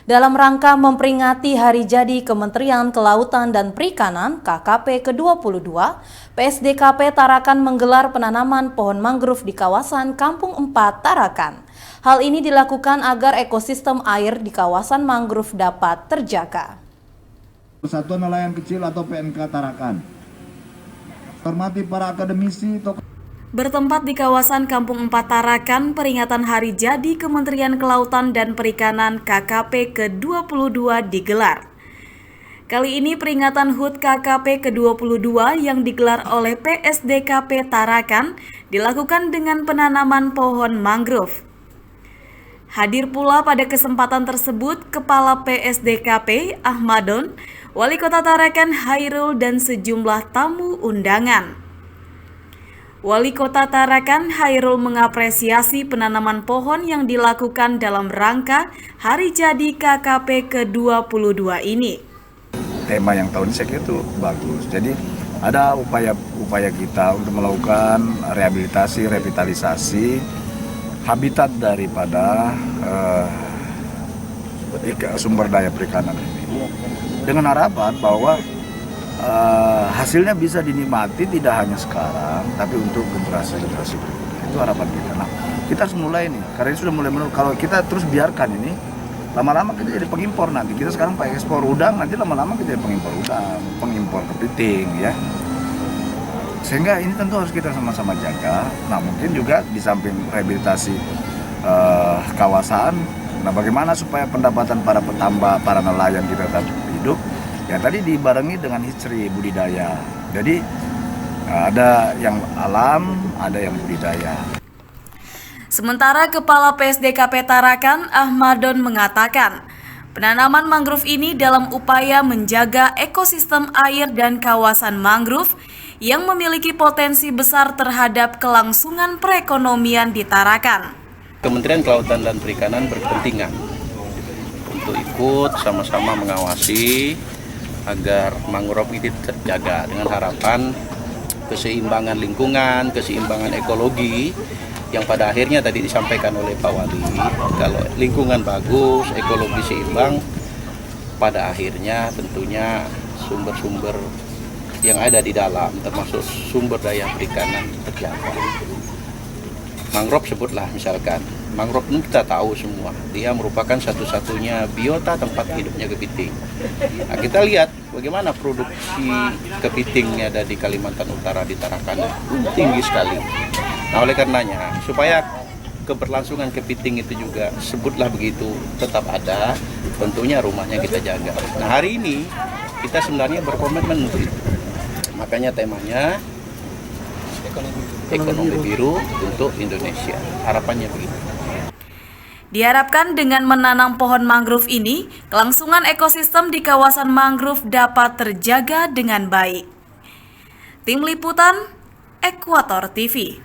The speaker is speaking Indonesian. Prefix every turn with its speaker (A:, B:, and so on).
A: Dalam rangka memperingati Hari Jadi Kementerian Kelautan dan Perikanan KKP ke-22, PSDKP Tarakan menggelar penanaman pohon mangrove di kawasan Kampung 4 Tarakan. Hal ini dilakukan agar ekosistem air di kawasan mangrove dapat terjaga.
B: Persatuan Nelayan Kecil atau PNK Tarakan. Hormati para akademisi,
A: Bertempat di kawasan Kampung 4 Tarakan, peringatan Hari Jadi Kementerian Kelautan dan Perikanan KKP ke-22 digelar. Kali ini peringatan HUT KKP ke-22 yang digelar oleh PSDKP Tarakan dilakukan dengan penanaman pohon mangrove. Hadir pula pada kesempatan tersebut Kepala PSDKP Ahmadon, Wali Kota Tarakan Hairul dan sejumlah tamu undangan. Wali Kota Tarakan Hairul mengapresiasi penanaman pohon yang dilakukan dalam rangka Hari Jadi KKP ke-22 ini.
C: Tema yang tahun ini itu bagus. Jadi ada upaya kita untuk melakukan revitalisasi habitat daripada sumber daya perikanan ini. Dengan harapan bahwa hasilnya bisa dinikmati tidak hanya sekarang, tapi untuk generasi-generasi berikutnya. Itu harapan kita. Nah, kita harus mulai nih, karena ini sudah mulai menurun. Kalau kita terus biarkan ini, lama-lama kita jadi pengimpor nanti. Kita sekarang pakai ekspor udang, nanti lama-lama kita jadi pengimpor udang, pengimpor kepiting, ya. Sehingga ini tentu harus kita sama-sama jaga. Nah, mungkin juga di samping rehabilitasi kawasan, nah bagaimana supaya pendapatan para petambak, para nelayan kita tetap hidup, ya tadi dibarengi dengan history budidaya. Jadi ada yang alam, ada yang budidaya.
A: Sementara Kepala PSDKP Tarakan Ahmadon mengatakan, penanaman mangrove ini dalam upaya menjaga ekosistem air dan kawasan mangrove yang memiliki potensi besar terhadap kelangsungan perekonomian di Tarakan.
D: Kementerian Kelautan dan Perikanan berkepentingan untuk ikut sama-sama mengawasi agar mangrove ini terjaga dengan harapan keseimbangan lingkungan, keseimbangan ekologi yang pada akhirnya tadi disampaikan oleh Pak Wali, kalau lingkungan bagus, ekologi seimbang, pada akhirnya tentunya sumber-sumber yang ada di dalam termasuk sumber daya perikanan terjaga. Mangrove sebutlah misalkan, mangrove ini kita tahu semua, dia merupakan satu-satunya biota tempat hidupnya kepiting. Nah, kita lihat bagaimana produksi kepiting yang ada di Kalimantan Utara di Tarakan tinggi sekali. Nah, oleh karenanya supaya keberlangsungan kepiting itu juga sebutlah begitu tetap ada, tentunya rumahnya kita jaga. Nah, hari ini kita sebenarnya berkomitmen untuk itu. Makanya temanya ekonomi biru untuk Indonesia. Harapannya begitu.
A: Diharapkan dengan menanam pohon mangrove ini, kelangsungan ekosistem di kawasan mangrove dapat terjaga dengan baik. Tim Liputan, Ekuator TV.